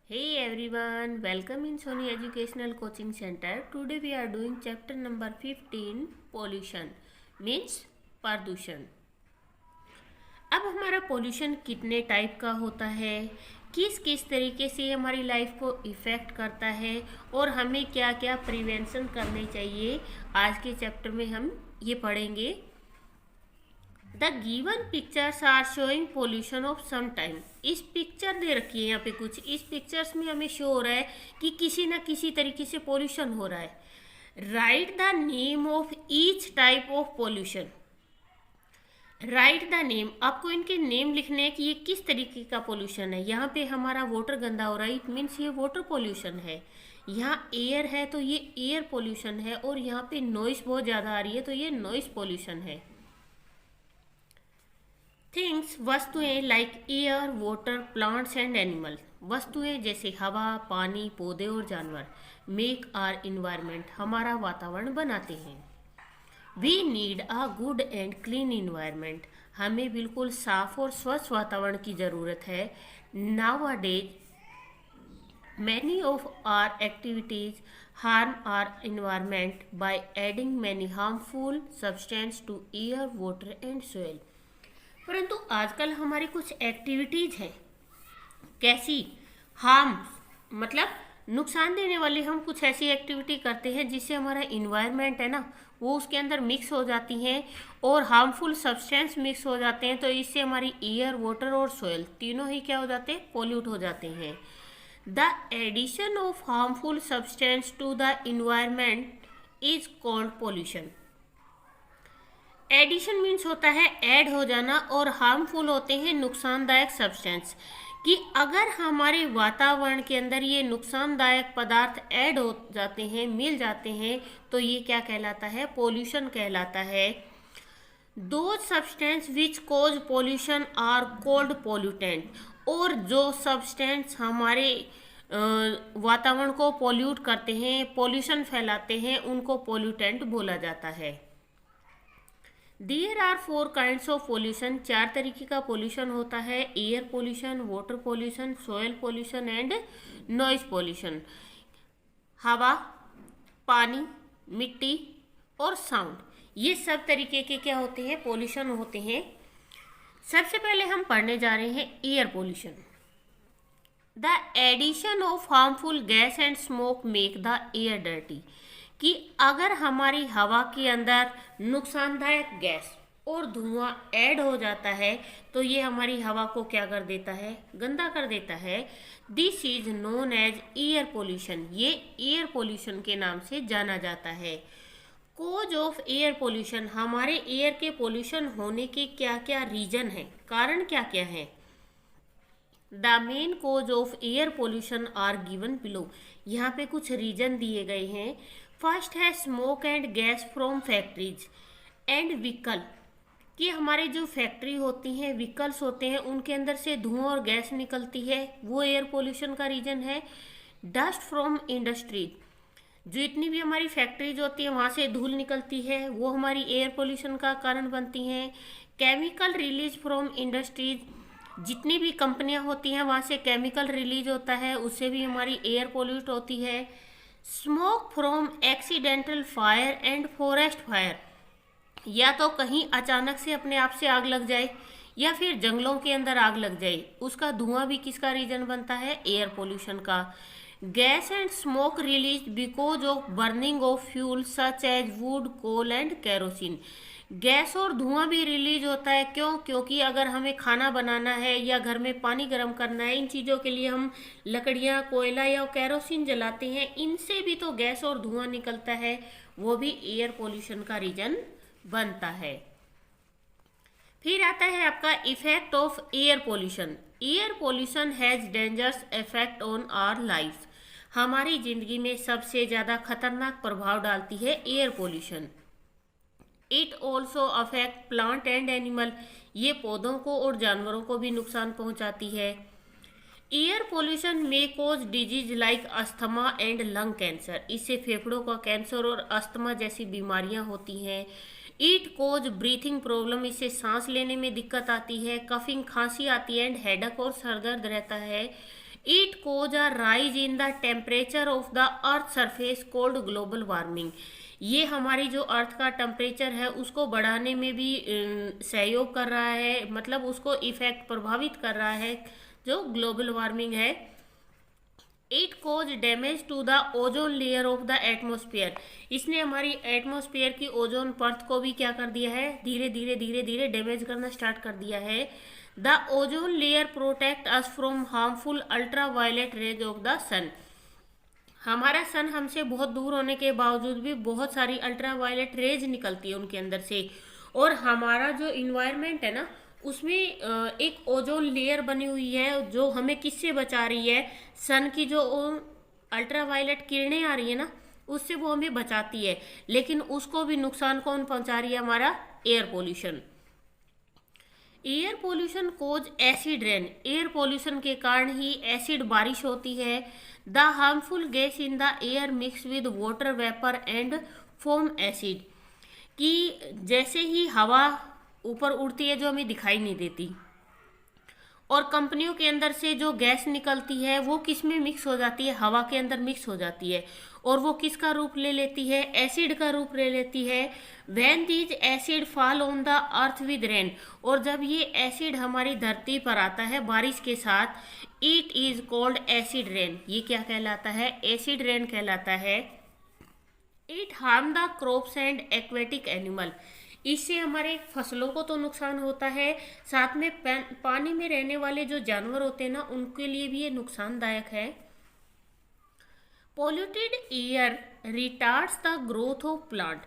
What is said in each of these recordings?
Hey everyone, welcome in Sony Educational Coaching Center. Today we are doing chapter number 15 pollution means प्रदूषण। अब हमारा pollution कितने type का होता है, किस किस तरीके से हमारी लाइफ को इफ़ेक्ट करता है और हमें क्या क्या प्रिवेंशन करने चाहिए, आज के चैप्टर में हम ये पढ़ेंगे। The given pictures are showing pollution of some time. इस पिक्चर दे रखी है यहाँ पे कुछ, इस पिक्चर्स में हमें शो हो रहा है कि किसी ना किसी तरीके से पोल्यूशन हो रहा है। Right the name of each type of pollution. Right the name, आपको इनके नेम लिखने हैं कि ये किस तरीके का पोल्यूशन है। यहाँ पे हमारा वाटर गंदा हो रहा है, इट मीन्स ये वाटर पोल्यूशन है। यहाँ एयर है तो ये एयर पोल्यूशन है, और यहाँ पे नॉइस बहुत ज़्यादा आ रही है तो ये नॉइस पोल्यूशन है। थिंग्स, वस्तुएं like air, water, plants and animal. वस्तुएं जैसे हवा, पानी, पौधे और जानवर मेक आर इन्वायरमेंट, हमारा वातावरण बनाते हैं। We need a good and clean environment, हमें बिल्कुल साफ और स्वच्छ वातावरण की ज़रूरत है। Nowadays many of our activities harm our environment by adding many harmful substance to air, water and soil. परंतु आजकल हमारी कुछ एक्टिविटीज हैं, कैसी, हार्म मतलब नुकसान देने वाली, हम कुछ ऐसी एक्टिविटी करते हैं जिससे हमारा इन्वायरमेंट है ना वो उसके अंदर मिक्स हो जाती हैं और हार्मफुल सब्सटेंस मिक्स हो जाते हैं, तो इससे हमारी एयर, वाटर और सोइल तीनों ही क्या हो जाते हैं, पोल्यूट हो जाते हैं। The addition of harmful substance to the environment is called pollution. Addition means होता है ऐड हो जाना, और हार्मफुल होते हैं नुकसानदायक सब्सटेंस, कि अगर हमारे वातावरण के अंदर ये नुकसानदायक पदार्थ ऐड हो जाते हैं, मिल जाते हैं, तो ये क्या कहलाता है, पोल्यूशन कहलाता है। The substance which cause pollution are called pollutant, और जो सब्सटेंस हमारे वातावरण को पोल्यूट करते हैं, पोल्यूशन फैलाते हैं, उनको पोल्यूटेंट बोला जाता है। There are 4 kinds of pollution, 4 तरीके का पोल्यूशन होता है। Air pollution, water pollution, soil pollution and noise pollution. हवा, पानी, मिट्टी और साउंड, ये सब तरीके के क्या होते हैं, पोल्यूशन होते हैं। सबसे पहले हम पढ़ने जा रहे हैं air pollution. The addition of harmful gas and smoke make the air dirty, कि अगर हमारी हवा के अंदर नुकसानदायक गैस और धुआं ऐड हो जाता है तो ये हमारी हवा को क्या कर देता है, गंदा कर देता है। This is known as air pollution, ये एयर पोल्यूशन के नाम से जाना जाता है। कोज ऑफ एयर पोल्यूशन, हमारे एयर के पोल्यूशन होने के क्या क्या रीजन हैं, कारण क्या क्या हैं। The main cause of air pollution are given below, यहाँ पे कुछ रीजन दिए गए हैं। फर्स्ट है smoke and gas from factories and vehicle, कि हमारे जो फैक्ट्री होती हैं, व्हीकल्स होते हैं, उनके अंदर से धुआं और गैस निकलती है, वो एयर पोल्यूशन का रीजन है। डस्ट फ्रॉम इंडस्ट्रीज, जो इतनी भी हमारी फैक्ट्रीज होती है वहाँ से धूल निकलती है, वो हमारी एयर पोल्यूशन का कारण बनती हैं। केमिकल रिलीज फ्रॉम इंडस्ट्रीज, जितनी भी कंपनियां होती हैं वहाँ से केमिकल रिलीज होता है, उससे भी हमारी एयर पोल्यूट होती है। Smoke from accidental fire and forest fire, या तो कहीं अचानक से अपने आप से आग लग जाए या फिर जंगलों के अंदर आग लग जाए, उसका धुआं भी किसका रीजन बनता है, एयर पोल्यूशन का। Gas and smoke release because of burning of fuel such as wood, coal and kerosene, gas और धुआं भी रिलीज होता है। क्यों, क्योंकि अगर हमें खाना बनाना है या घर में पानी गर्म करना है, इन चीज़ों के लिए हम लकड़ियाँ, कोयला या केरोसिन जलाते हैं, इनसे भी तो गैस और धुआं निकलता है, वो भी एयर पोल्यूशन का रीजन बनता है। फिर आता है आपका effect of air pollution. Air pollution has dangerous effect on our life, हमारी जिंदगी में सबसे ज़्यादा खतरनाक प्रभाव डालती है air pollution. It also affect plant and animal, ये पौधों को और जानवरों को भी नुकसान पहुंचाती है। Air pollution may cause disease like asthma and lung cancer, इससे फेफड़ों का कैंसर और अस्थमा जैसी बीमारियां होती हैं। इट कोज ब्रीथिंग प्रॉब्लम, इससे सांस लेने में दिक्कत आती है। कफिंग, खांसी आती है। एंड हेडक और सर दर्द रहता है। It cause a rise in the temperature of the earth surface called global warming. ये हमारी जो अर्थ का टेम्परेचर है उसको बढ़ाने में भी सहयोग कर रहा है, मतलब उसको इफेक्ट प्रभावित कर रहा है जो ग्लोबल वार्मिंग है। It cause damage to the ozone layer of the atmosphere. इसने हमारी एटमोस्फियर की ओजोन परत को भी क्या कर दिया है, धीरे धीरे धीरे धीरे डैमेज करना स्टार्ट कर दिया है। The ozone layer protect us from harmful ultraviolet rays of the sun. हमारा सन हमसे बहुत दूर होने के बावजूद भी बहुत सारी अल्ट्रा वायलेट रेज निकलती है उनके अंदर से, और हमारा जो इन्वायरमेंट है ना उसमें एक ओजोन लेयर बनी हुई है जो हमें किससे बचा रही है, सन की जो अल्ट्रा वायलेट किरणें आ रही है ना उससे वो हमें बचाती है, लेकिन उसको भी नुकसान कौन पहुंचा रही है, हमारा एयर पोल्यूशन। एयर पोल्यूशन कोज एसिड रेन। एयर पोल्यूशन के कारण ही एसिड बारिश होती है। The harmful gas in the air mix with water vapour and foam acid. कि जैसे ही हवा ऊपर उड़ती है जो हमें दिखाई नहीं देती, और कंपनियों के अंदर से जो गैस निकलती है वो किस में मिक्स हो जाती है, हवा के अंदर मिक्स हो जाती है, और वो किसका रूप ले लेती है, एसिड का रूप ले लेती है। When these acid fall on the earth with rain. और जब ये एसिड हमारी धरती पर आता है बारिश के साथ, it is called acid rain. ये क्या कहलाता है, एसिड रेन कहलाता है। It harm the crops and aquatic animal. इससे हमारे फसलों को तो नुकसान होता है, साथ में पानी में रहने वाले जो जानवर होते हैं ना उनके लिए भी ये नुकसानदायक है। Polluted air retards the growth of plant.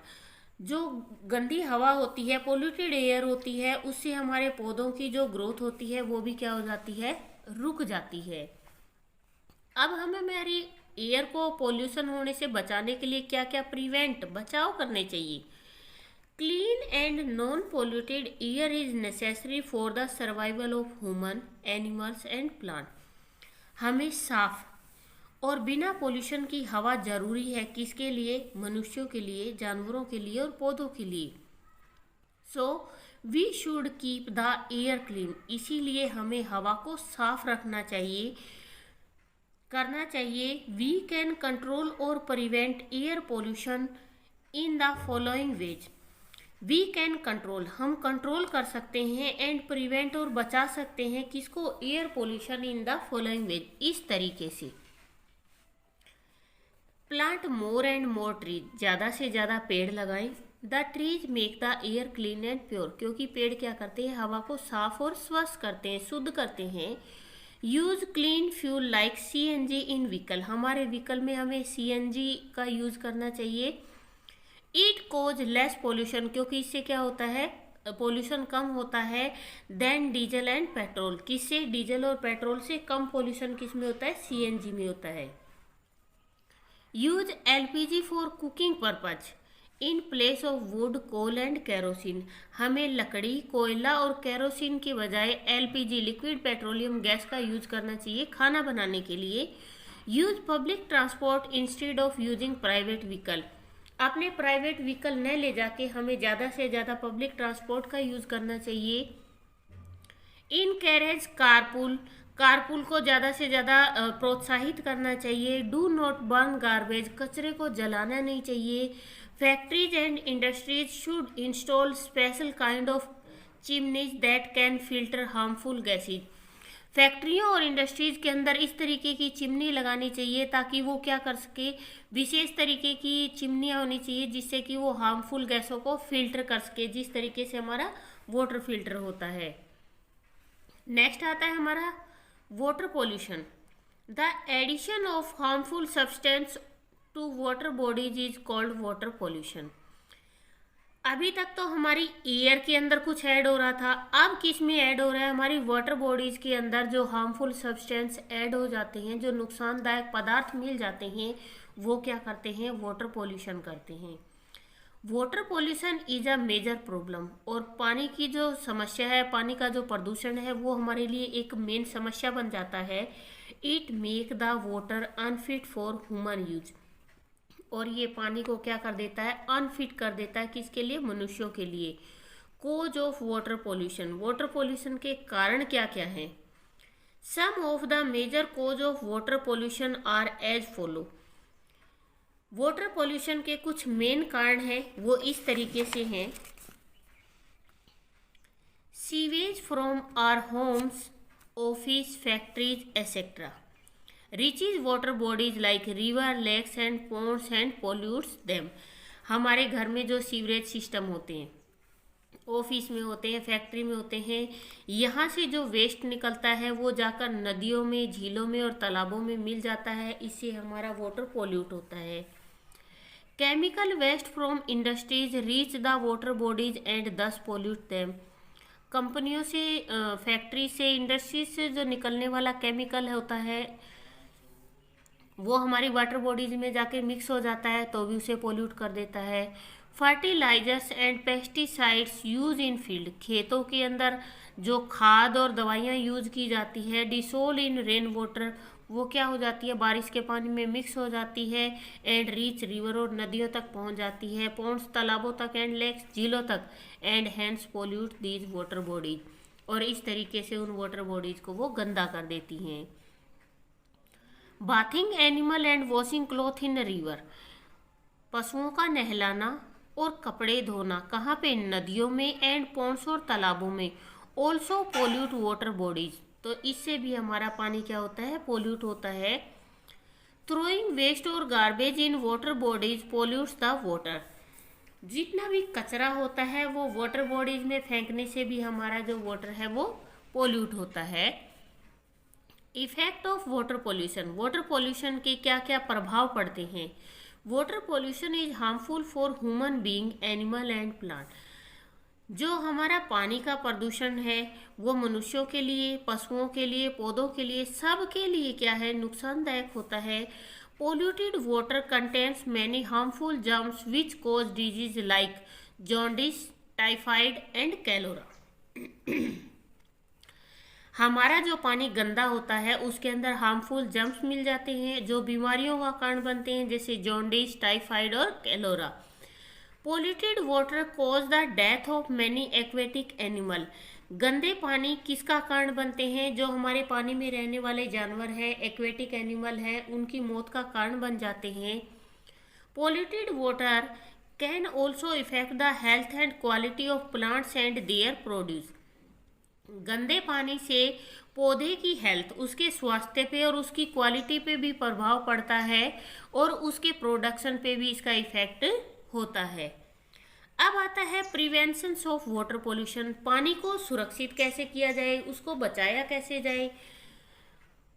जो गंदी हवा होती है, पॉल्यूटेड एयर होती है, उससे हमारे पौधों की जो ग्रोथ होती है वो भी क्या हो जाती है, रुक जाती है। अब हमें हमारी एयर को पोल्यूशन होने से बचाने के लिए क्या क्या बचाव करने चाहिए। Clean and non polluted air is necessary for the survival of human, animals and plant. हमें साफ और बिना पोल्यूशन की हवा जरूरी है, किसके लिए, मनुष्यों के लिए, जानवरों के लिए और पौधों के लिए। So we should keep the air clean. इसीलिए हमें हवा को साफ रखना चाहिए, करना चाहिए। वी कैन कंट्रोल और prevent air pollution in the following ways. We can control, हम कंट्रोल कर सकते हैं, एंड प्रिवेंट और बचा सकते हैं किसको, air pollution in the following veg, इस तरीके से। Plant more and more trees, ज़्यादा से ज़्यादा पेड़ लगाएं। The trees make the air clean and pure, क्योंकि पेड़ क्या करते हैं, हवा को साफ और स्वच्छ करते हैं, शुद्ध करते हैं। Use clean fuel like CNG in vehicle, हमारे व्हीकल में हमें CNG का यूज करना चाहिए। इट कोज लेस पोल्यूशन, क्योंकि इससे क्या होता है, पोल्यूशन कम होता है। देन डीजल एंड पेट्रोल, किससे, डीजल और पेट्रोल से कम पोल्यूशन किस में होता है, CNG में होता है। Use LPG for cooking purpose in place of wood, coal and kerosene. हमें लकड़ी, कोयला और केरोसिन के बजाय LPG लिक्विड पेट्रोलियम गैस का यूज करना चाहिए खाना बनाने के लिए। Use public transport instead of using private vehicle. अपने प्राइवेट व्हीकल न ले जाके हमें ज़्यादा से ज़्यादा पब्लिक ट्रांसपोर्ट का यूज़ करना चाहिए। इनकरेज कारपूल, कारपूल को ज़्यादा से ज़्यादा प्रोत्साहित करना चाहिए। डू नॉट बर्न गार्बेज, कचरे को जलाना नहीं चाहिए। Factories and industries should install special kind of chimneys that can filter harmful gases. फैक्ट्रियों और इंडस्ट्रीज के अंदर इस तरीके की चिमनी लगानी चाहिए ताकि वो क्या कर सके, विशेष तरीके की चिमनियाँ होनी चाहिए जिससे कि वो हार्मफुल गैसों को फिल्टर कर सके, जिस तरीके से हमारा वाटर फिल्टर होता है। नेक्स्ट आता है हमारा water pollution. The addition of harmful substance to water bodies is called water pollution. अभी तक तो हमारी एयर के अंदर कुछ ऐड हो रहा था, अब किस में ऐड हो रहा है, हमारी वाटर बॉडीज के अंदर जो हार्मफुल सब्सटेंस ऐड हो जाते हैं, जो नुकसानदायक पदार्थ मिल जाते हैं, वो क्या करते हैं, वाटर पोल्यूशन करते हैं। Water pollution is a major problem, और पानी की जो समस्या है, पानी का जो प्रदूषण है वो हमारे लिए एक मेन समस्या बन जाता है। It make the water unfit for human use, और ये पानी को क्या कर देता है, अनफिट कर देता है, किसके लिए, मनुष्यों के लिए। Cause of water pollution, water pollution के कारण क्या क्या हैं। Some of the major cause of water pollution are as follow. Water pollution के कुछ मेन कारण हैं, वो इस तरीके से हैं। Sewage from our homes, office, factories etcetera reaches water bodies like river, lakes and ponds and pollutes them। हमारे घर में जो सीवरेज सिस्टम होते हैं, ऑफिस में होते हैं, फैक्ट्री में होते हैं, यहाँ से जो वेस्ट निकलता है वो जाकर नदियों में, झीलों में और तालाबों में मिल जाता है। इससे हमारा वाटर पोल्यूट होता है। Chemical waste from industries reach the water bodies and thus pollute them. कंपनियों से, फैक्ट्री से, इंडस्ट्री से जो निकलने वाला केमिकल होता है वो हमारी वाटर बॉडीज में जाके मिक्स हो जाता है, तो भी उसे पोल्यूट कर देता है। Fertilizers and pesticides use in field. खेतों के अंदर जो खाद और दवाइयाँ यूज की जाती है, डिसोल्व इन रेन वाटर, वो क्या हो जाती है, बारिश के पानी में मिक्स हो जाती है। एंड रीच रिवर, और नदियों तक पहुंच जाती है, पॉन्ड्स तालाबों तक, एंड लेक्स झीलों तक, and hence pollute these water bodies. और इस तरीके से उन वाटर बॉडीज को वो गंदा कर देती हैं। Bathing animal and washing cloth in river. पशुओं का नहलाना और कपड़े धोना कहाँ पे, नदियों में, एंड पॉन्ड्स और तालाबों में। ऑल्सो पोल्यूट वाटर बॉडीज, तो इससे भी हमारा पानी क्या होता है, पोल्यूट होता है। थ्रोइंग वेस्ट और garbage in water bodies pollutes the water. जितना भी कचरा होता है वो वाटर बॉडीज में फेंकने से भी हमारा जो वाटर है वो पोल्यूट होता है। Effect of water pollution. Water pollution के क्या क्या प्रभाव पड़ते हैं। Water pollution is harmful for human being, animal and plant. जो हमारा पानी का प्रदूषण है वो मनुष्यों के लिए, पशुओं के लिए, पौधों के लिए, सब के लिए क्या है, नुकसानदायक होता है। Polluted water contains many harmful germs which cause disease like jaundice, typhoid and cholera. हमारा जो पानी गंदा होता है उसके अंदर हार्मफुल जर्म्स मिल जाते हैं जो बीमारियों का कारण बनते हैं, जैसे जॉन्डिस, टाइफाइड और cholera. Polluted water cause the death of many aquatic animal. गंदे पानी किसका कारण बनते हैं, जो हमारे पानी में रहने वाले जानवर हैं, एक्वेटिक एनिमल हैं, उनकी मौत का कारण बन जाते हैं। Polluted water can also effect the health and quality of plants and there produce. गंदे पानी से पौधे की हेल्थ, उसके स्वास्थ्य पे और उसकी क्वालिटी पे भी प्रभाव पड़ता है, और उसके प्रोडक्शन पे भी इसका इफेक्ट होता है। अब आता है प्रिवेंशन ऑफ वाटर पोल्यूशन। पानी को सुरक्षित कैसे किया जाए, उसको बचाया कैसे जाए।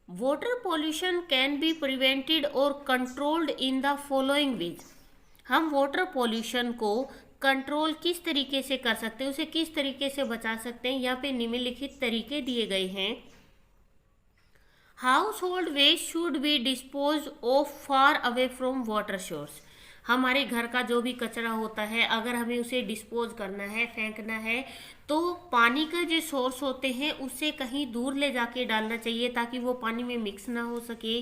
Water pollution can be prevented और controlled in the following ways. हम वाटर पोल्यूशन को कंट्रोल किस तरीके से कर सकते हैं, उसे किस तरीके से बचा सकते हैं, यहाँ पे निम्नलिखित तरीके दिए गए हैं। Household waste should be dispose of far away from water source. हमारे घर का जो भी कचरा होता है, अगर हमें उसे डिस्पोज करना है, फेंकना है, तो पानी का जो सोर्स होते हैं उससे कहीं दूर ले जाके डालना चाहिए ताकि वो पानी में मिक्स ना हो सके।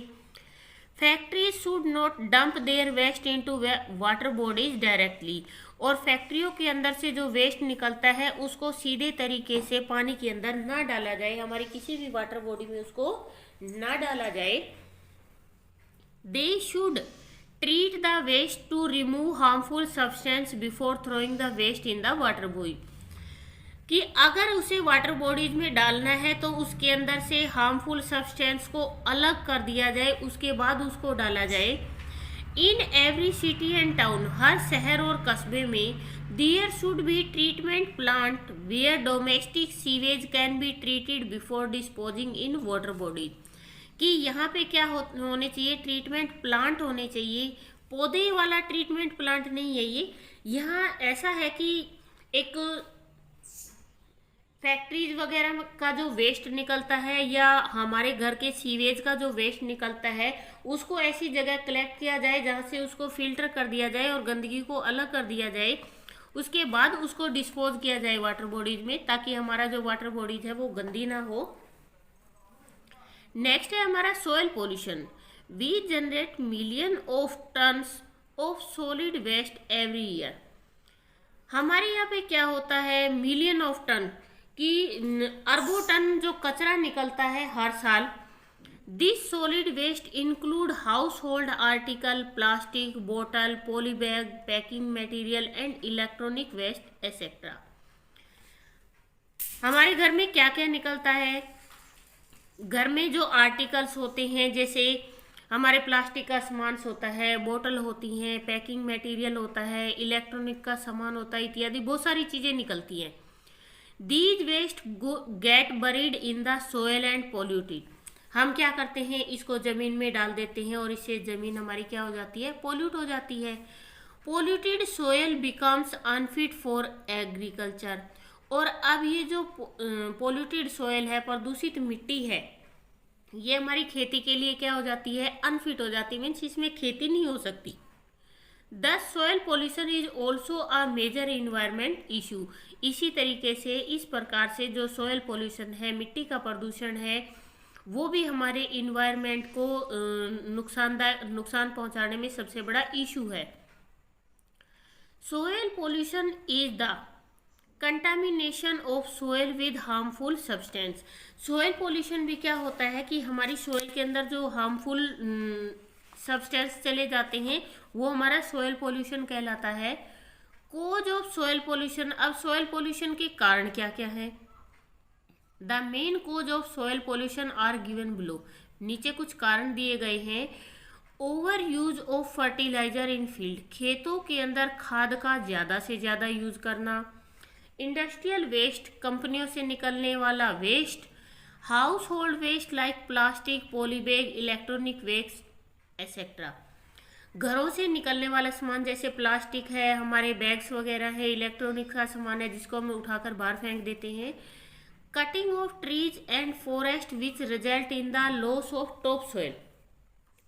Factories should not dump their waste into water bodies directly. और फैक्ट्रियों के अंदर से जो वेस्ट निकलता है उसको सीधे तरीके से पानी के अंदर ना डाला जाए, हमारी किसी भी वाटर बॉडी में उसको ना डाला जाए। They should treat the waste to remove harmful substance before throwing the waste in the water body. कि अगर उसे वाटर बॉडीज में डालना है तो उसके अंदर से हार्मफुल सब्सटेंस को अलग कर दिया जाए, उसके बाद उसको डाला जाए। In every city and town, हर शहर और कस्बे में, there should be treatment plant where domestic sewage can be treated before disposing in water bodies. कि यहाँ पे क्या होने चाहिए, ट्रीटमेंट प्लांट होने चाहिए। पौधे वाला ट्रीटमेंट प्लांट नहीं है ये। यहाँ ऐसा है कि एक फैक्ट्रीज वगैरह का जो वेस्ट निकलता है या हमारे घर के सीवेज का जो वेस्ट निकलता है उसको ऐसी जगह कलेक्ट किया जाए जहाँ से उसको फिल्टर कर दिया जाए और गंदगी को अलग कर दिया जाए। उसके बाद उसको डिस्पोज किया जाए वाटर बॉडीज में, ताकि हमारा जो वाटर बॉडीज है वो गंदी ना हो। नेक्स्ट है हमारा soil pollution. We generate million of tons of solid waste every year. हमारे यहाँ पे क्या होता है, मिलियन ऑफ टन, कि अरबों टन जो कचरा निकलता है हर साल। This solid waste include household article, plastic बोतल, polybag, packing material and electronic waste etcetera. हमारे घर में क्या क्या निकलता है? घर में जो आर्टिकल्स होते हैं, जैसे हमारे प्लास्टिक का सामान होता है, बोतल होती हैं, पैकिंग मटेरियल होता है, इलेक्ट्रॉनिक का सामान होता है, इत्यादि बहुत सारी चीज़ें निकलती हैं। These waste get buried in the soil and polluted. हम क्या करते हैं, इसको ज़मीन में डाल देते हैं और इससे ज़मीन हमारी क्या हो जाती है? पोल्यूट हो जाती है। Polluted soil becomes unfit for agriculture. और अब ये जो पोल्यूटेड सोयल है, प्रदूषित मिट्टी है, ये हमारी खेती के लिए क्या हो जाती है? अनफिट हो जाती है, मीन्स इसमें खेती नहीं हो सकती। Thus soil pollution is also a major environment issue. इसी तरीके से इस प्रकार से जो सोयल पोल्यूशन है, मिट्टी का प्रदूषण है, वो भी हमारे इन्वायरमेंट को नुकसान पहुंचाने में सबसे बड़ा इशू है। Soil pollution is the contamination of soil with harmful substance. Soil pollution भी क्या होता है कि हमारी सोयल के अंदर जो हार्मफुल सब्सटेंस चले जाते हैं, वो हमारा सोयल पोल्यूशन कहलाता है। Cause of soil pollution. अब सोयल पोल्यूशन के कारण क्या क्या है? The main cause of soil pollution are given below. नीचे कुछ कारण दिए गए हैं। Over use of fertilizer in field. खेतों के अंदर खाद का ज़्यादा से ज़्यादा यूज करना। इंडस्ट्रियल वेस्ट, कंपनियों से निकलने वाला waste. Household waste like plastic, polybag, electronic waste etcetera. घरों से निकलने वाला सामान जैसे प्लास्टिक है, हमारे बैग्स वगैरह है, इलेक्ट्रॉनिक का सामान है जिसको हम उठाकर बाहर फेंक देते हैं। Cutting of trees and forest which result in the loss of top soil.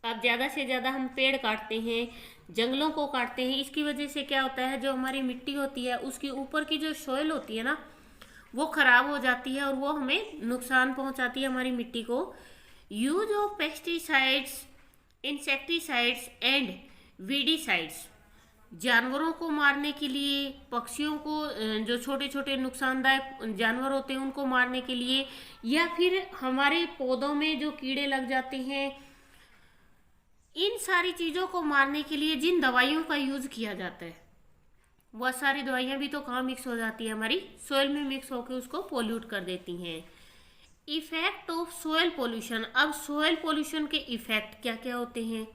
अब ज़्यादा से ज़्यादा हम पेड़ काटते हैं, जंगलों को काटते हैं, इसकी वजह से क्या होता है, जो हमारी मिट्टी होती है उसकी ऊपर की जो सोयल होती है ना, वो खराब हो जाती है और वो हमें नुकसान पहुंचाती है हमारी मिट्टी को। Use of pesticides, insecticides and weedicides. जानवरों को मारने के लिए, पक्षियों को, जो छोटे छोटे नुकसानदायक जानवर होते हैं उनको मारने के लिए, या फिर हमारे पौधों में जो कीड़े लग जाते हैं, इन सारी चीज़ों को मारने के लिए जिन दवाइयों का यूज़ किया जाता है, वह सारी दवाइयाँ भी तो कहाँ मिक्स हो जाती है? हमारी सोयल में मिक्स होकर उसको पोल्यूट कर देती हैं। Effect of soil pollution. अब सोयल पोल्यूशन के इफेक्ट क्या क्या होते हैं?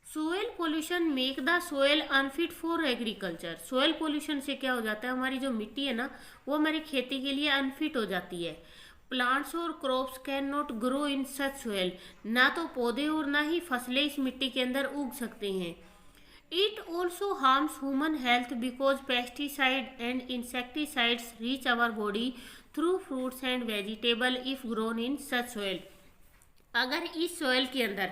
Soil pollution make the soil unfit for agriculture. Soil pollution से क्या हो जाता है, हमारी जो मिट्टी है ना, वो हमारी खेती के लिए अनफिट हो जाती है। प्लांट्स और crops can not grow in such soil. ना तो पौधे और ना ही फसलें इस मिट्टी के अंदर उग सकते हैं। It also harms human health because pesticide and insecticides reach our body through fruits and vegetable if grown in such soil. अगर इस सोयल के अंदर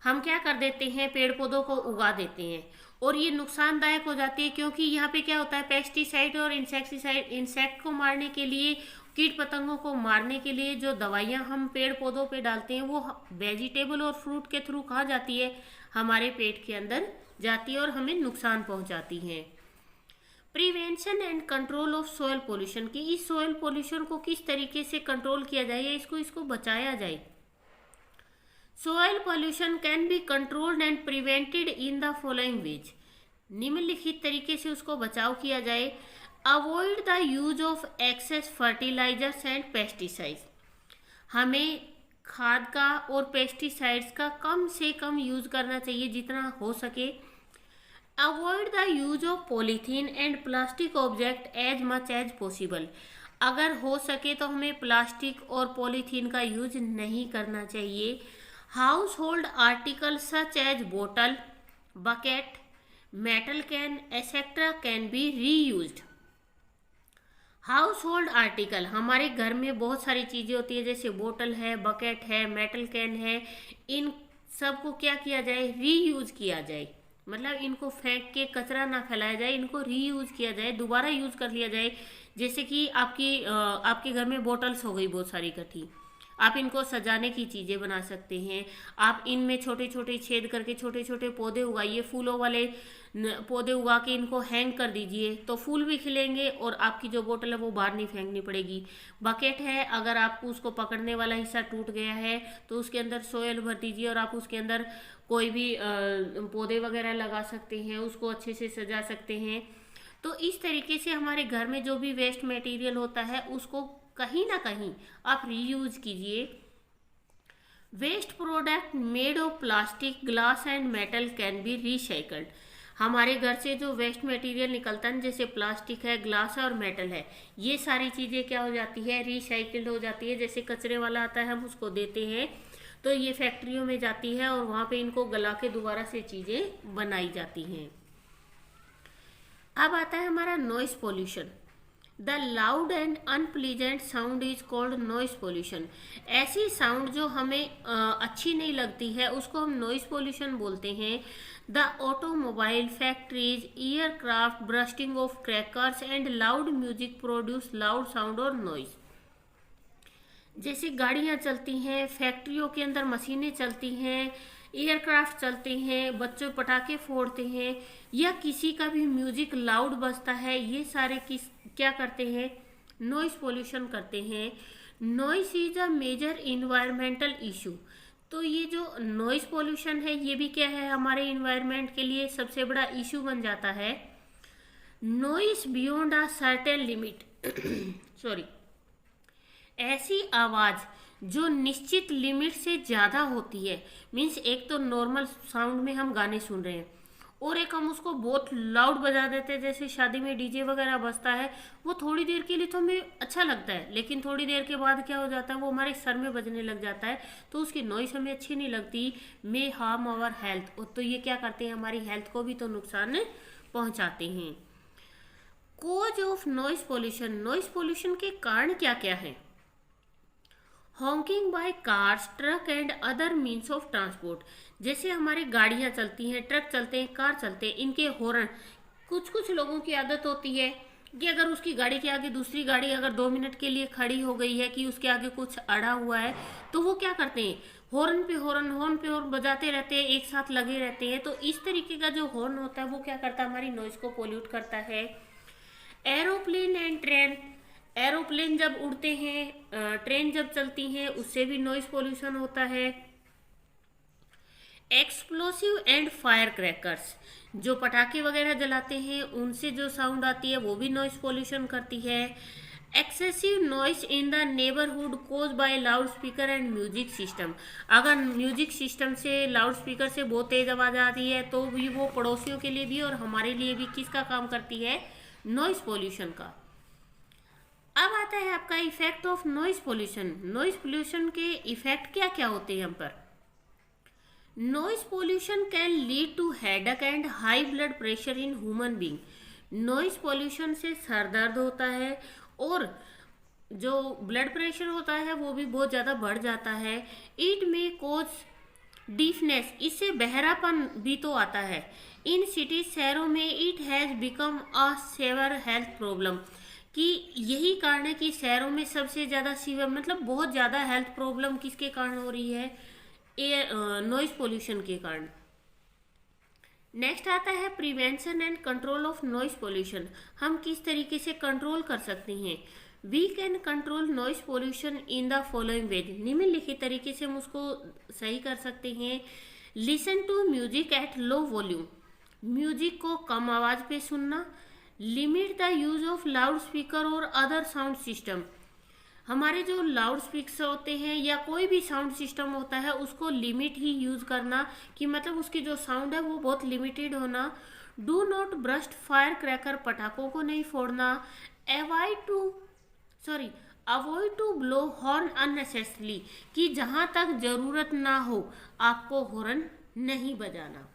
हम क्या कर देते हैं, पेड़ पौधों को उगा देते हैं और ये नुकसानदायक हो जाती है, क्योंकि यहाँ पे क्या होता है, पेस्टिसाइड और इंसेक्टिसाइड, इंसेक्ट को मारने के लिए, कीट पतंगों को मारने के लिए जो दवाइयाँ हम पेड़ पौधों पे डालते हैं, वो वेजिटेबल और फ्रूट के थ्रू कहाँ जाती है? हमारे पेट के अंदर जाती है और हमें नुकसान पहुँचाती हैं। Prevention and control of soil pollution की, इस सोयल पोल्यूशन को किस तरीके से कंट्रोल किया जाए या इसको बचाया जाए? Soil pollution can be controlled and prevented in the following ways. निम्नलिखित तरीके से उसको बचाव किया जाए। Avoid the use of excess fertilizers and pesticides. हमें खाद का और पेस्टिसाइड्स का कम से कम यूज करना चाहिए जितना हो सके। Avoid the use of polythene and plastic object as much as possible. अगर हो सके तो हमें प्लास्टिक और पॉलीथीन का यूज नहीं करना चाहिए। Household article such as बोतल, bucket, metal can etcetera can be reused. Household article, हमारे घर में बहुत सारी चीज़ें होती है, जैसे बोतल है, बकेट है, मेटल कैन है, इन सब को क्या किया जाए? रीयूज किया जाए। मतलब इनको फेंक के कचरा ना फैलाया जाए, इनको रीयूज किया जाए, दोबारा यूज कर लिया जाए। जैसे कि आपके घर में बोटल्स हो गई बहुत सारी इकट्ठी, आप इनको सजाने की चीज़ें बना सकते हैं। आप इनमें छोटे छोटे छेद करके छोटे छोटे पौधे उगाइए, फूलों वाले पौधे उगा के इनको हैंग कर दीजिए, तो फूल भी खिलेंगे और आपकी जो बोतल है वो बाहर नहीं फेंकनी पड़ेगी। बकेट है, अगर आपको उसको पकड़ने वाला हिस्सा टूट गया है तो उसके अंदर सोयल भर दीजिए और आप उसके अंदर कोई भी पौधे वगैरह लगा सकते हैं, उसको अच्छे से सजा सकते हैं। तो इस तरीके से हमारे घर में जो भी वेस्ट मटेरियल होता है उसको कहीं ना कहीं आप रीयूज कीजिए। Waste product made of plastic, glass and metal can be recycled. हमारे घर से जो वेस्ट मटेरियल निकलता है, जैसे प्लास्टिक है, ग्लास है और मेटल है, ये सारी चीज़ें क्या हो जाती है, रिसाइकिल्ड हो जाती है। जैसे कचरे वाला आता है, हम उसको देते हैं तो ये फैक्ट्रियों में जाती है और वहाँ पे इनको गला के दोबारा से चीज़ें बनाई जाती हैं। अब आता है हमारा noise pollution. The loud and unpleasant sound is called noise pollution. ऐसी साउंड जो हमें अच्छी नहीं लगती है उसको हम नॉइस पोल्यूशन बोलते हैं। The automobile, factories, aircraft, bursting of crackers and loud music produce loud sound और नॉइस। जैसे गाड़ियाँ चलती हैं, फैक्ट्रियों के अंदर मशीनें चलती हैं, एयरक्राफ्ट चलते हैं, बच्चे पटाखे फोड़ते हैं, या किसी का भी म्यूजिक लाउड बजता है, ये सारे क्या करते हैं, नॉइस पोल्यूशन करते हैं। Noise is a major environmental issue. तो ये जो नॉइस पोल्यूशन है ये भी क्या है, हमारे इन्वायरमेंट के लिए सबसे बड़ा इशू बन जाता है। Noise beyond a certain limit sorry, ऐसी आवाज़ जो निश्चित लिमिट से ज़्यादा होती है, मीन्स एक तो नॉर्मल साउंड में हम गाने सुन रहे हैं और एक हम उसको बहुत लाउड बजा देते हैं, जैसे शादी में डीजे वगैरह बजता है, वो थोड़ी देर के लिए तो हमें अच्छा लगता है, लेकिन थोड़ी देर के बाद क्या हो जाता है, वो हमारे सर में बजने लग जाता है, तो उसकी नॉइस हमें अच्छी नहीं लगती, मे हार्म आवर हेल्थ। तो ये क्या करते हैं, हमारी हेल्थ को भी तो नुकसान पहुंचाते हैं। Cause of noise pollution, noise pollution के कारण क्या क्या है। Honking by cars, truck and other means of transport. जैसे हमारी गाड़ियाँ चलती हैं, ट्रक चलते हैं, कार चलते हैं, इनके हॉर्न, कुछ लोगों की आदत होती है कि अगर उसकी गाड़ी के आगे दूसरी गाड़ी अगर 2 मिनट के लिए खड़ी हो गई है, कि उसके आगे कुछ अड़ा हुआ है, तो वो क्या करते हैं, हॉर्न पे हॉर्न बजाते रहते हैं, एक साथ लगे रहते हैं। तो इस तरीके का जो हॉर्न होता है वो क्या करता है, हमारी नॉइज को पोल्यूट करता है। एरोप्लेन एंड ट्रेन, एरोप्लेन जब उड़ते हैं, ट्रेन जब चलती हैं, उससे भी नॉइस पोल्यूशन होता है। एक्सप्लोसिव एंड फायर क्रैकर्स, जो पटाखे वगैरह जलाते हैं उनसे जो साउंड आती है वो भी नॉइस पोल्यूशन करती है। Excessive noise in the neighbourhood cause by loudspeaker and music system, अगर म्यूजिक सिस्टम से, लाउड स्पीकर से बहुत तेज आवाज़ आ रही है तो भी वो पड़ोसियों के लिए भी और हमारे लिए भी किसका काम करती है, नॉइस पोल्यूशन का। अब आता है आपका effect of noise pollution. Noise pollution के इफेक्ट क्या क्या होते हैं हम पर। Noise pollution can lead to headache and high blood pressure in human being. Noise pollution से सर दर्द होता है और जो ब्लड प्रेशर होता है वो भी बहुत ज़्यादा बढ़ जाता है। इट मे कोज डीफनेस, इससे बहरापन भी तो आता है। इन सिटीज, शहरों में it has become a severe health problem, कि यही कारण है कि शहरों में सबसे ज़्यादा सीवियर, मतलब बहुत ज़्यादा हेल्थ प्रॉब्लम किसके कारण हो रही है, नॉइस पोल्यूशन के कारण। नेक्स्ट आता है prevention and control of noise pollution. हम किस तरीके से कंट्रोल कर सकते हैं। We can control noise pollution in the following ways, निम्नलिखित तरीके से हम उसको सही कर सकते हैं। Listen to music at low volume, music को कम आवाज़ पे सुनना। Limit the use of loudspeaker और अदर साउंड सिस्टम, हमारे जो लाउड स्पीकर होते हैं या कोई भी साउंड सिस्टम होता है उसको लिमिट ही यूज करना, कि मतलब उसकी जो साउंड है वो बहुत लिमिटेड होना। Do not burst firecracker, पटाखों को नहीं फोड़ना। Avoid to blow horn unnecessarily, कि जहाँ तक जरूरत ना हो आपको हॉर्न नहीं बजाना।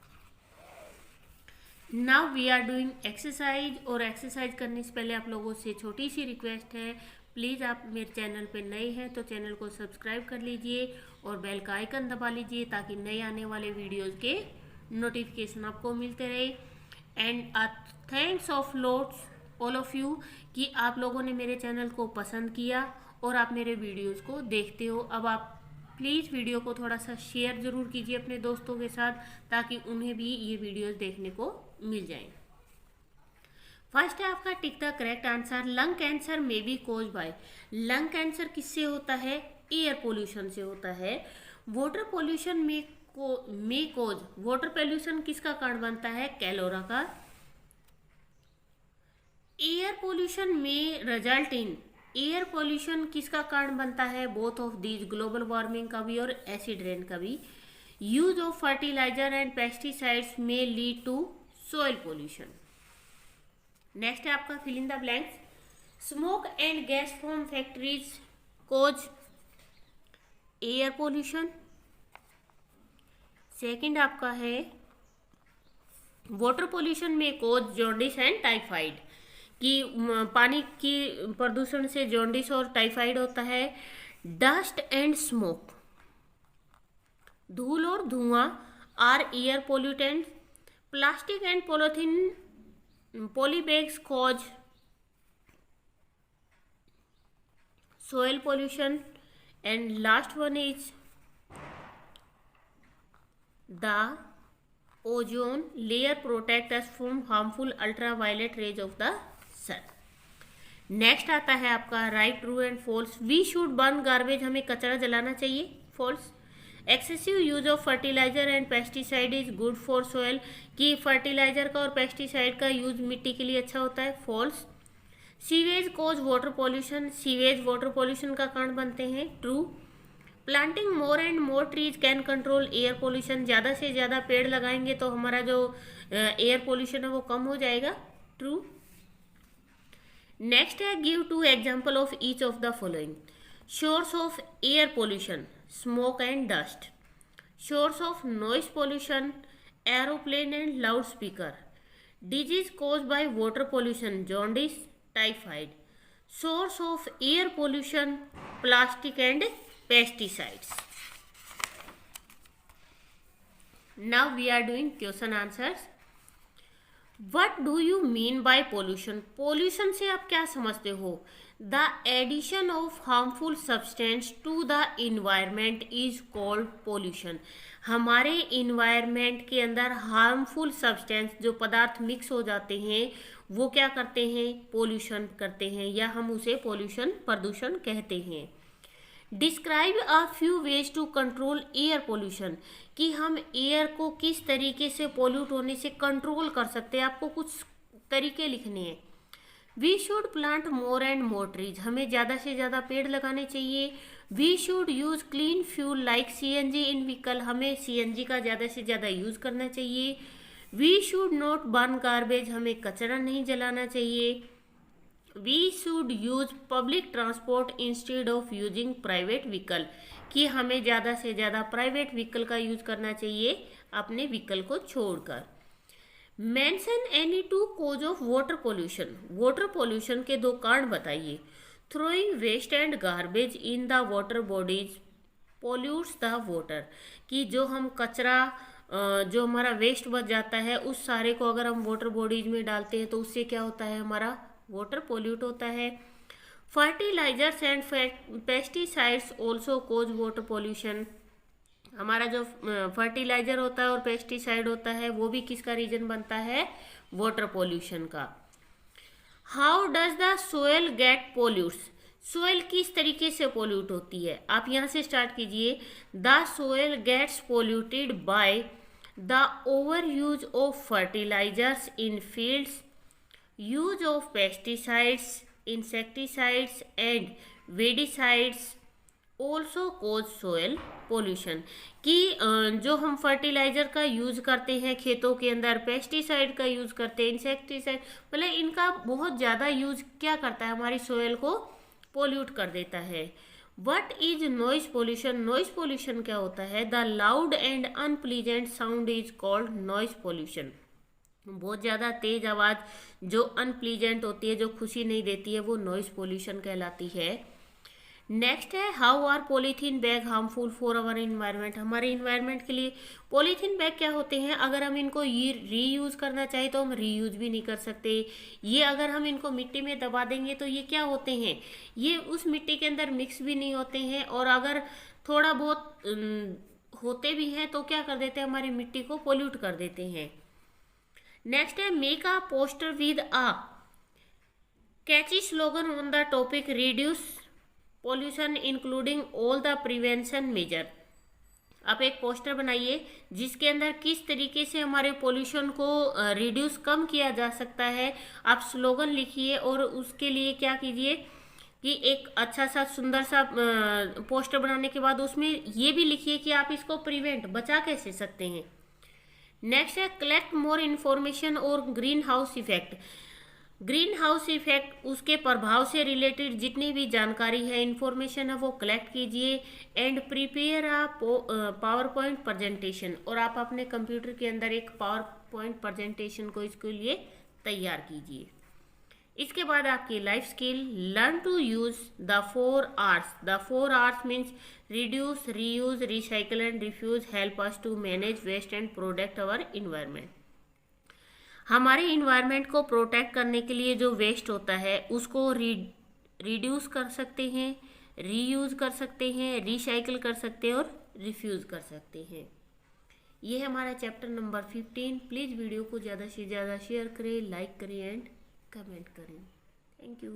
Now we are doing exercise, और एक्सरसाइज करने से पहले आप लोगों से छोटी सी रिक्वेस्ट है, प्लीज़ आप मेरे चैनल पे नए हैं तो चैनल को सब्सक्राइब कर लीजिए और बेल का आइकन दबा लीजिए ताकि नए आने वाले वीडियोस के नोटिफिकेशन आपको मिलते रहे। And thanks of lots all of you, कि आप लोगों ने मेरे चैनल को पसंद किया और आप मेरे वीडियोस को देखते हो। अब आप प्लीज़ वीडियो को थोड़ा सा शेयर ज़रूर कीजिए अपने दोस्तों के साथ, ताकि उन्हें भी ये वीडियोस देखने को मिल जाएं। फर्स्ट है आपका tick the correct answer, lung cancer may be cause by. Lung cancer किससे होता है? एयर पोल्यूशन से होता है। वाटर पोल्यूशन में कोज, वाटर पोल्यूशन किसका कारण बनता है? कैलोरा का। Air pollution may result in, air pollution किसका कारण बनता है? Both of these, global warming का भी और एसिड रेन का भी। Use of fertilizer and pesticides may lead to soil pollution. Next है आपका fill in the blanks. Smoke and gas from factories cause air pollution. Second आपका है water pollution may cause jaundice and typhoid, कि पानी की प्रदूषण से jaundice और टाइफाइड होता है। डस्ट एंड स्मोक, धूल और धुआं are air pollutant. Plastic and polythene polybags cause soil pollution, and last one is the ozone layer protect us from harmful ultraviolet rays of the sun. Next आता है आपका right, true and false. We should burn garbage, हमें कचरा जलाना चाहिए। False. Excessive use of fertilizer and pesticide is good for soil, कि fertilizer का और पेस्टिसाइड का यूज मिट्टी के लिए अच्छा होता है। False. Sewage cause water pollution, sewage water pollution का कारण बनते हैं। True. Planting more and more trees can control air pollution, ज़्यादा से ज़्यादा पेड़ लगाएंगे तो हमारा जो एयर पोल्यूशन है वो कम हो जाएगा। ट्रू। नेक्स्ट है give two example of each of the following. Source of air pollution smoke and dust. Source of noise pollution aeroplane and loud speaker. Disease cause by water pollution jaundice typhoid. Source of air pollution plastic and pesticides. Now we are doing question answers. What do you mean by pollution? Pollution से आप क्या समझते हो? The addition of harmful substance to the environment is called pollution. हमारे environment के अंदर harmful substance, जो पदार्थ मिक्स हो जाते हैं, वो क्या करते हैं? पोल्यूशन करते हैं, या हम उसे पोल्यूशन, प्रदूषण कहते हैं। Describe a few ways to control air pollution, कि हम एयर को किस तरीके से पोल्यूट होने से कंट्रोल कर सकते हैं। आपको कुछ तरीके लिखने हैं। We should plant more and more trees, हमें ज़्यादा से ज़्यादा पेड़ लगाने चाहिए। We should use clean fuel like CNG in vehicle, हमें CNG का ज़्यादा से ज़्यादा यूज़ करना चाहिए। We should not burn garbage, हमें कचरा नहीं जलाना चाहिए। We should use public transport instead of using private vehicle, कि हमें ज़्यादा से ज़्यादा प्राइवेट व्हीकल का यूज करना चाहिए अपने व्हीकल को छोड़कर। Mention any two cause of water pollution, water pollution के दो कारण बताइए। Throwing waste and garbage in the water bodies pollutes the water, कि जो हम कचरा, जो हमारा वेस्ट बच जाता है, उस सारे को अगर हम वाटर बॉडीज में डालते हैं तो उससे क्या होता है? हमारा वाटर पोल्यूट होता है। Fertilizers and pesticides also cause water pollution, हमारा जो फर्टिलाइजर होता है और पेस्टिसाइड होता है वो भी किसका रीजन बनता है? वाटर पोल्यूशन का। How does the soil get pollutes, soil किस तरीके से पोल्यूट होती है? आप यहाँ से स्टार्ट कीजिए। The soil gets polluted by the over use of fertilizers in fields, use of pesticides, insecticides and weedicides also cause soil pollution, कि जो हम फर्टिलाइजर का यूज करते हैं खेतों के अंदर, पेस्टिसाइड का यूज करते हैं, इंसेक्टिसाइड, मतलब इनका बहुत ज़्यादा यूज क्या करता है? हमारी सोयल को पोल्यूट कर देता है। What is noise pollution, noise pollution क्या होता है? The loud and unpleasant sound is called noise pollution, बहुत ज़्यादा तेज आवाज़ जो अनप्लीजेंट होती है, जो खुशी नहीं देती है, वो नॉइज पोल्यूशन कहलाती है। नेक्स्ट है how are polythene bag harmful for our environment. हमारे इन्वायरमेंट के लिए पॉलीथीन बैग क्या होते हैं, अगर हम इनको रीयूज करना चाहें तो हम रीयूज भी नहीं कर सकते। ये अगर हम इनको मिट्टी में दबा देंगे तो ये क्या होते हैं, ये उस मिट्टी के अंदर मिक्स भी नहीं होते हैं, और अगर थोड़ा बहुत होते भी हैं तो क्या कर देते हैं, हमारी मिट्टी को पोल्यूट कर देते हैं। नेक्स्ट है make a poster with a catchy slogan on the topic reduce pollution including all the prevention measure. आप एक पोस्टर बनाइए जिसके अंदर किस तरीके से हमारे पोल्यूशन को रिड्यूस कम किया जा सकता है। आप स्लोगन लिखिए और उसके लिए क्या कीजिए कि एक अच्छा सा सुंदर सा पोस्टर बनाने के बाद उसमें ये भी लिखिए कि आप इसको प्रिवेंट बचा कैसे सकते हैं। नेक्स्ट है कलेक्ट मोर इन्फॉर्मेशन और green house effect. Green house effect उसके प्रभाव से रिलेटेड जितनी भी जानकारी है, इंफॉर्मेशन है, वो कलेक्ट कीजिए and prepare a power point presentation. और आप अपने कंप्यूटर के अंदर एक पावर पॉइंट प्रेजेंटेशन को इसके लिए तैयार कीजिए। इसके बाद आपकी life skill learn to use the 4 Rs। The 4 Rs means reduce, reuse, recycle and refuse help us to manage waste and protect our environment. हमारे इन्वायरमेंट को प्रोटेक्ट करने के लिए जो वेस्ट होता है उसको रिड्यूस कर सकते हैं, रीयूज कर सकते हैं, रिसाइकिल कर सकते हैं और रिफ्यूज़ कर सकते हैं। ये है हमारा चैप्टर नंबर 15। प्लीज़ वीडियो को ज़्यादा से ज़्यादा शेयर करें, लाइक करें एंड कमेंट करें। Thank you.